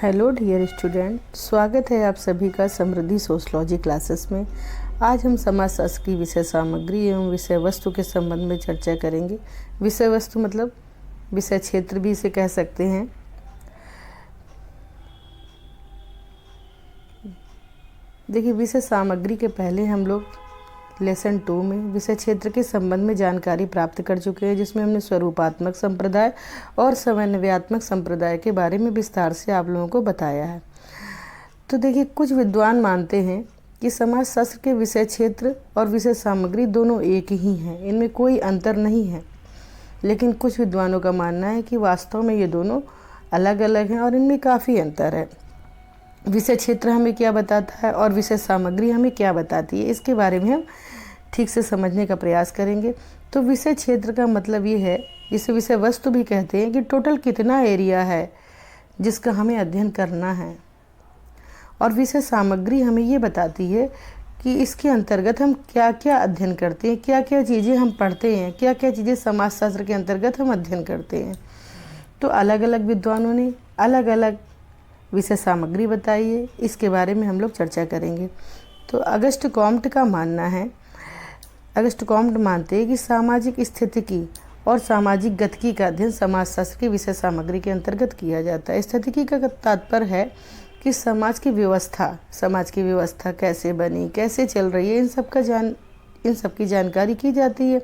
Hello dear student, स्वागत है आप सभी का समृद्धि सोशलॉजी क्लासेस में। आज हम समाजशास्त्र की विषय सामग्री एवं विषय वस्तु के संबंध में चर्चा करेंगे। विषय वस्तु मतलब विषय क्षेत्र भी इसे कह सकते हैं। देखिए, विषय सामग्री के पहले हम लोग लेसन 2 में विषय क्षेत्र के संबंध में जानकारी प्राप्त कर चुके हैं, जिसमें हमने स्वरूपात्मक संप्रदाय और समन्वयात्मक संप्रदाय के बारे में विस्तार से आप लोगों को बताया है। तो देखिए, कुछ विद्वान मानते हैं कि समाजशास्त्र के विषय क्षेत्र और विषय सामग्री दोनों एक ही हैं, इनमें कोई अंतर नहीं है। लेकिन कुछ विद्वानों का मानना है कि वास्तव में ये दोनों अलग अलग हैं और इनमें काफ़ी अंतर है। विषय क्षेत्र हमें क्या बताता है और विषय सामग्री हमें क्या बताती है, इसके बारे में हम ठीक से समझने का प्रयास करेंगे। तो विषय क्षेत्र का मतलब ये है, जिसे विषय वस्तु भी कहते हैं, कि टोटल कितना एरिया है जिसका हमें अध्ययन करना है। और विषय सामग्री हमें ये बताती है कि इसके अंतर्गत हम क्या क्या अध्ययन करते हैं, क्या क्या चीज़ें हम पढ़ते हैं, क्या क्या चीज़ें समाजशास्त्र के अंतर्गत हम अध्ययन करते हैं। तो अलग अलग विद्वानों ने अलग अलग विषय सामग्री बताई है, इसके बारे में हम लोग चर्चा करेंगे। तो अगस्ट कॉम्ट का मानना है, अगस्ट कॉम्ट मानते हैं कि सामाजिक स्थितिकी और सामाजिक गतिकी का अध्ययन समाजशास्त्र की विषय सामग्री के अंतर्गत किया जाता है। स्थितिकी का तात्पर्य है कि समाज की व्यवस्था कैसे बनी, कैसे चल रही है, इन सब की जानकारी की जाती है।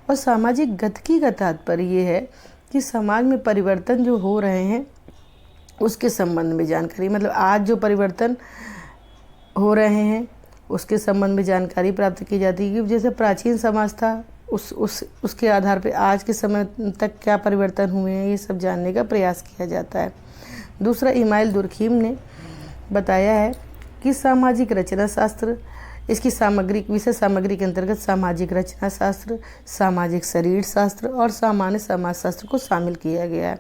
और सामाजिक गतिकी का तात्पर्य ये है कि समाज में परिवर्तन जो हो रहे हैं उसके संबंध में जानकारी, मतलब आज जो परिवर्तन हो रहे हैं उसके संबंध में जानकारी प्राप्त की जाती है। कि जैसे प्राचीन समाज था, उसके आधार पर आज के समय तक क्या परिवर्तन हुए हैं, ये सब जानने का प्रयास किया जाता है। दूसरा, इमाइल दुर्खीम ने बताया है कि सामाजिक रचना शास्त्र, इसकी सामग्री विषय सामग्री के अंतर्गत सामाजिक रचना शास्त्र, सामाजिक शरीर शास्त्र और सामान्य समाजशास्त्र को शामिल किया गया है।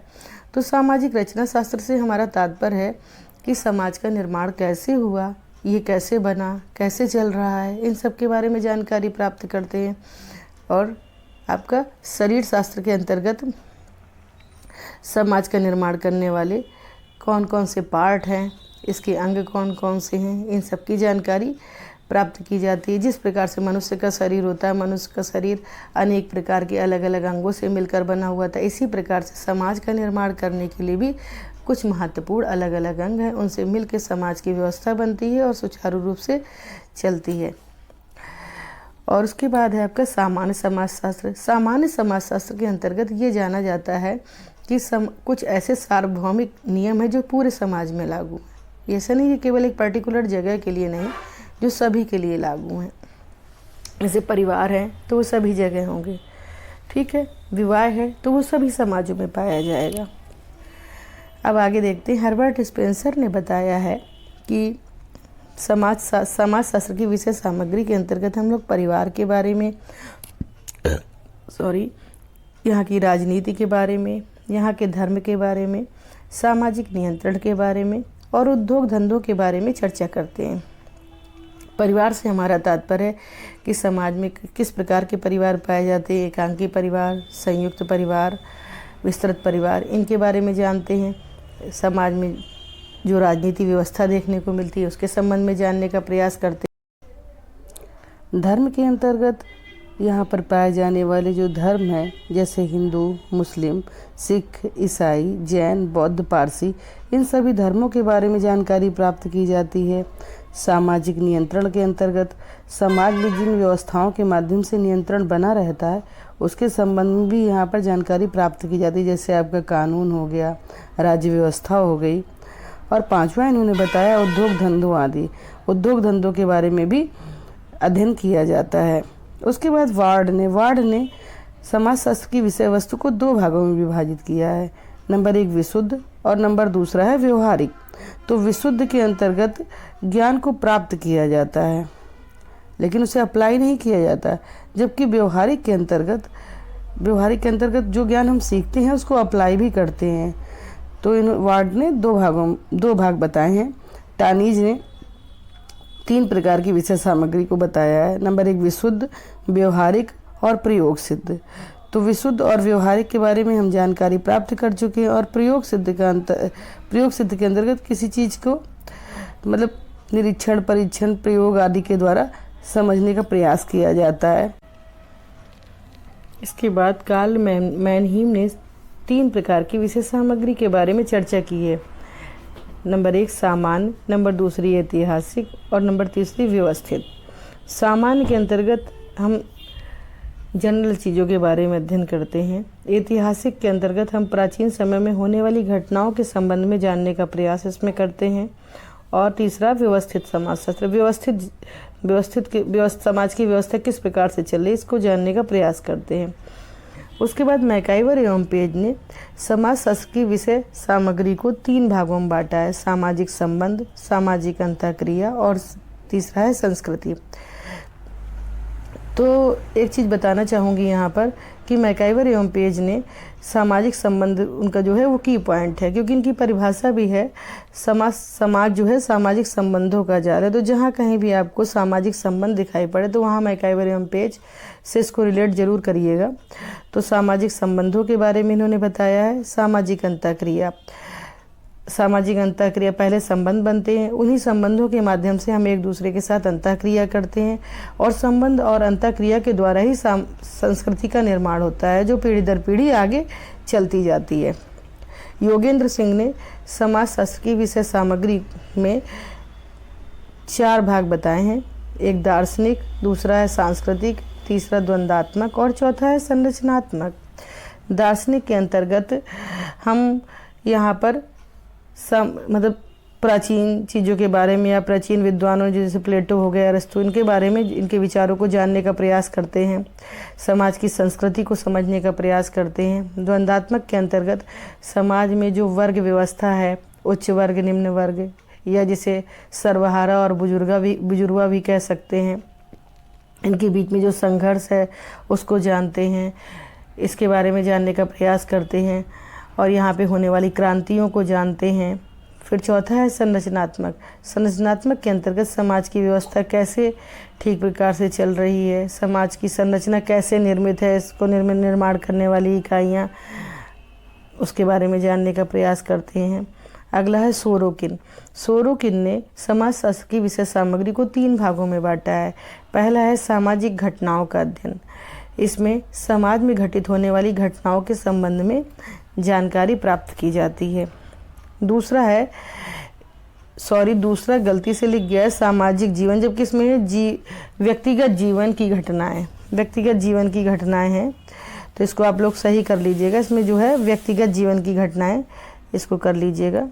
तो सामाजिक रचना शास्त्र से हमारा तात्पर्य है कि समाज का निर्माण कैसे हुआ, ये कैसे बना, कैसे चल रहा है, इन सब के बारे में जानकारी प्राप्त करते हैं। और आपका शरीर शास्त्र के अंतर्गत समाज का निर्माण करने वाले कौन कौन से पार्ट हैं, इसके अंग कौन कौन से हैं, इन सब की जानकारी प्राप्त की जाती है। जिस प्रकार से मनुष्य का शरीर होता है, मनुष्य का शरीर अनेक प्रकार के अलग अलग अंगों से मिलकर बना हुआ था, इसी प्रकार से समाज का निर्माण करने के लिए भी कुछ महत्वपूर्ण अलग अलग अंग हैं, उनसे मिलकर समाज की व्यवस्था बनती है और सुचारू रूप से चलती है। और उसके बाद है आपका सामान्य समाजशास्त्र। सामान्य समाजशास्त्र के अंतर्गत ये जाना जाता है कि कुछ ऐसे सार्वभौमिक नियम हैं जो पूरे समाज में लागू हैं। ऐसा नहीं कि केवल एक पर्टिकुलर जगह के लिए नहीं, जो सभी के लिए लागू हैं। जैसे परिवार है तो वो सभी जगह होंगे, ठीक है। विवाह है तो वो सभी समाजों में पाया जाएगा। अब आगे देखते हैं। हर्बर्ट स्पेंसर ने बताया है कि समाजशास्त्र की विषय सामग्री के अंतर्गत हम लोग परिवार के बारे में, यहाँ की राजनीति के बारे में, यहाँ के धर्म के बारे में, सामाजिक नियंत्रण के बारे में और उद्योग धंधों के बारे में चर्चा करते हैं। परिवार से हमारा तात्पर्य है कि समाज में किस प्रकार के परिवार पाए जाते हैं, एकांकी परिवार, संयुक्त परिवार, विस्तृत परिवार, इनके बारे में जानते हैं। समाज में जो राजनीति व्यवस्था देखने को मिलती है उसके संबंध में जानने का प्रयास करते हैं। धर्म के अंतर्गत यहाँ पर पाए जाने वाले जो धर्म हैं, जैसे हिंदू, मुस्लिम, सिख, ईसाई, जैन, बौद्ध, पारसी, इन सभी धर्मों के बारे में जानकारी प्राप्त की जाती है। सामाजिक नियंत्रण के अंतर्गत समाज में जिन व्यवस्थाओं के माध्यम से नियंत्रण बना रहता है उसके संबंध में भी यहाँ पर जानकारी प्राप्त की जाती है। जैसे आपका कानून हो गया, राज्य व्यवस्था हो गई। और पांचवा इन्होंने बताया उद्योग धंधों आदि, उद्योग धंधों के बारे में भी अध्ययन किया जाता है। उसके बाद वार्ड ने समाजशास्त्र की विषय वस्तु को 2 भागों में विभाजित किया है। नंबर 1 विशुद्ध और नंबर दूसरा है व्यवहारिक। तो विशुद्ध के अंतर्गत ज्ञान को प्राप्त किया जाता है लेकिन उसे अप्लाई नहीं किया जाता, जबकि व्यवहारिक के अंतर्गत जो ज्ञान हम सीखते हैं उसको अप्लाई भी करते हैं। तो इन वार्ड ने 2 भाग बताए हैं। टानीज ने 3 प्रकार की विषय सामग्री को बताया है। नंबर 1 विशुद्ध, व्यवहारिक और प्रयोग सिद्ध। तो विशुद्ध और व्यवहारिक के बारे में हम जानकारी प्राप्त कर चुके हैं। और प्रयोग सिद्ध के अंतर्गत किसी चीज़ को मतलब निरीक्षण, परीक्षण, प्रयोग आदि के द्वारा समझने का प्रयास किया जाता है। इसके बाद कार्ल मैनहीम ने 3 प्रकार की विषय सामग्री के बारे में चर्चा की है। नंबर 1 सामान्य, नंबर 2 ऐतिहासिक और नंबर 3 व्यवस्थित। सामान्य के अंतर्गत हम जनरल चीज़ों के बारे में अध्ययन करते हैं। ऐतिहासिक के अंतर्गत हम प्राचीन समय में होने वाली घटनाओं के संबंध में जानने का प्रयास इसमें करते हैं। और तीसरा व्यवस्थित समाजशास्त्र, समाज की व्यवस्था किस प्रकार से चले इसको जानने का प्रयास करते हैं। उसके बाद मैकाइवर एवं पेज ने समाजशास्त्र की विषय सामग्री को 3 भागों में बांटा है। सामाजिक संबंध, सामाजिक अंतःक्रिया और तीसरा है संस्कृति। तो एक चीज़ बताना चाहूँगी यहाँ पर कि मैकाइवर एवं पेज ने सामाजिक संबंध उनका जो है वो की पॉइंट है, क्योंकि इनकी परिभाषा भी है समाज जो है सामाजिक संबंधों का जाल है। तो जहाँ कहीं भी आपको सामाजिक संबंध दिखाई पड़े तो वहाँ मैकाइवर एवं पेज से इसको रिलेट जरूर करिएगा। तो सामाजिक संबंधों के बारे में इन्होंने बताया है। सामाजिक अंतःक्रिया पहले संबंध बनते हैं, उन्हीं संबंधों के माध्यम से हम एक दूसरे के साथ अंतःक्रिया करते हैं और संबंध और अंतःक्रिया के द्वारा ही संस्कृति का निर्माण होता है, जो पीढ़ी दर पीढ़ी आगे चलती जाती है। योगेंद्र सिंह ने समाजशास्त्र की विषय सामग्री में 4 भाग बताए हैं। एक दार्शनिक, दूसरा है सांस्कृतिक, तीसरा द्वंद्वात्मक और चौथा है संरचनात्मक। दार्शनिक के अंतर्गत हम यहाँ पर मतलब प्राचीन चीज़ों के बारे में या प्राचीन विद्वानों जैसे प्लेटो हो गया, अरस्तु, इनके बारे में इनके विचारों को जानने का प्रयास करते हैं। समाज की संस्कृति को समझने का प्रयास करते हैं। द्वंद्वात्मक के अंतर्गत समाज में जो वर्ग व्यवस्था है, उच्च वर्ग, निम्न वर्ग, या जिसे सर्वहारा और बुजुर्गा भी कह सकते हैं, इनके बीच में जो संघर्ष है उसको जानते हैं, इसके बारे में जानने का प्रयास करते हैं और यहाँ पे होने वाली क्रांतियों को जानते हैं। फिर चौथा है संरचनात्मक। संरचनात्मक के अंतर्गत समाज की व्यवस्था कैसे ठीक प्रकार से चल रही है, समाज की संरचना कैसे निर्मित है, इसको निर्माण करने वाली इकाइयाँ, उसके बारे में जानने का प्रयास करते हैं। अगला है सोरोकिन। सोरोकिन ने समाजशास्त्र की विषय सामग्री को 3 भागों में बांटा है। पहला है सामाजिक घटनाओं का अध्ययन। इसमें समाज में घटित होने वाली घटनाओं के संबंध में जानकारी प्राप्त की जाती है। दूसरा गलती से लिख गया है सामाजिक जीवन, जबकि इसमें व्यक्तिगत जीवन की घटनाएं हैं, तो इसको आप लोग सही कर लीजिएगा। इसमें जो है व्यक्तिगत जीवन की घटनाएं, इसको कर लीजिएगा।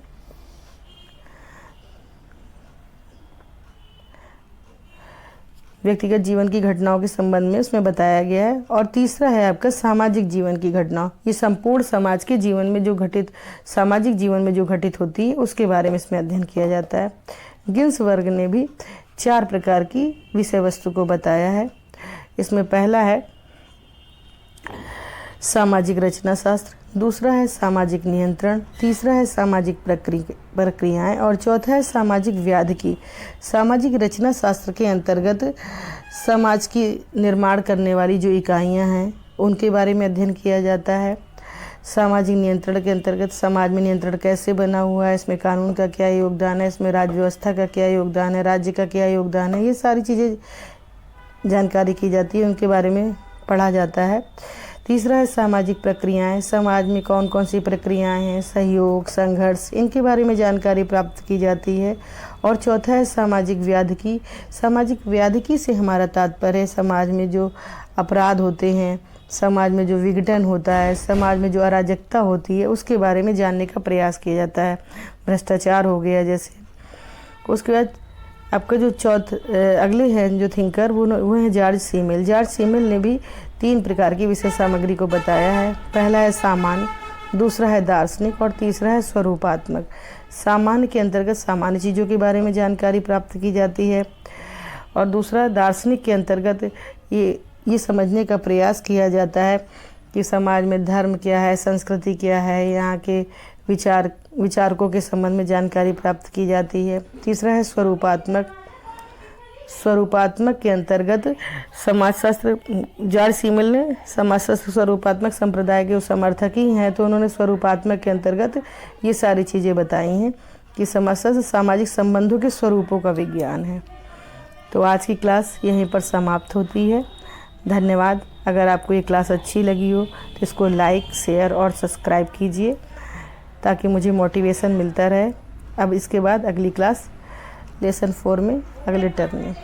व्यक्तिगत जीवन की घटनाओं के संबंध में उसमें बताया गया है। और तीसरा है आपका सामाजिक जीवन की घटना। ये संपूर्ण समाज के जीवन में जो घटित, सामाजिक जीवन में जो घटित होती है उसके बारे में इसमें अध्ययन किया जाता है। गिन्सबर्ग ने भी 4 प्रकार की विषय वस्तु को बताया है। इसमें पहला है सामाजिक रचना शास्त्र, दूसरा है सामाजिक नियंत्रण, तीसरा है सामाजिक प्रक्रियाएं और चौथा है सामाजिक व्याधिकी। सामाजिक रचना शास्त्र के अंतर्गत समाज की निर्माण करने वाली जो इकाइयां हैं उनके बारे में अध्ययन किया जाता है। सामाजिक नियंत्रण के अंतर्गत समाज में नियंत्रण कैसे बना हुआ है, इसमें कानून का क्या योगदान है, इसमें राज्य व्यवस्था का क्या योगदान है, राज्य का क्या योगदान है, ये सारी चीज़ें जानकारी की जाती है, उनके बारे में पढ़ा जाता है। तीसरा है सामाजिक प्रक्रियाएं। समाज में कौन कौन सी प्रक्रियाएं हैं, सहयोग, संघर्ष, इनके बारे में जानकारी प्राप्त की जाती है। और चौथा है सामाजिक व्याधिकी। सामाजिक व्याधिकी से हमारा तात्पर्य समाज में जो अपराध होते हैं, समाज में जो विघटन होता है, समाज में जो अराजकता होती है, उसके बारे में जानने का प्रयास किया जाता है। भ्रष्टाचार हो गया जैसे। उसके बाद आपका जो अगले हैं जो थिंकर वो हैं जॉर्ज सीमेल। जॉर्ज सीमेल ने भी 3 प्रकार की विषय सामग्री को बताया है। पहला है सामान्य, दूसरा है दार्शनिक और तीसरा है स्वरूपात्मक। सामान्य के अंतर्गत सामान्य चीज़ों के बारे में जानकारी प्राप्त की जाती है और दूसरा दार्शनिक के अंतर्गत ये समझने का प्रयास किया जाता है कि समाज में धर्म क्या है, संस्कृति क्या है, यहाँ के विचारकों के संबंध में जानकारी प्राप्त की जाती है। तीसरा है स्वरूपात्मक। स्वरूपात्मक के अंतर्गत समाजशास्त्र, जॉर्ज सीमिल ने समाजशास्त्र स्वरूपात्मक संप्रदाय के समर्थक ही हैं, तो उन्होंने स्वरूपात्मक के अंतर्गत ये सारी चीज़ें बताई हैं कि समाजशास्त्र सामाजिक संबंधों के स्वरूपों का विज्ञान है। तो आज की क्लास यहीं पर समाप्त होती है। धन्यवाद। अगर आपको ये क्लास अच्छी लगी हो तो इसको लाइक, शेयर और सब्सक्राइब कीजिए ताकि मुझे मोटिवेशन मिलता रहे। अब इसके बाद अगली क्लास लेसन 4 में अगले टर्म में।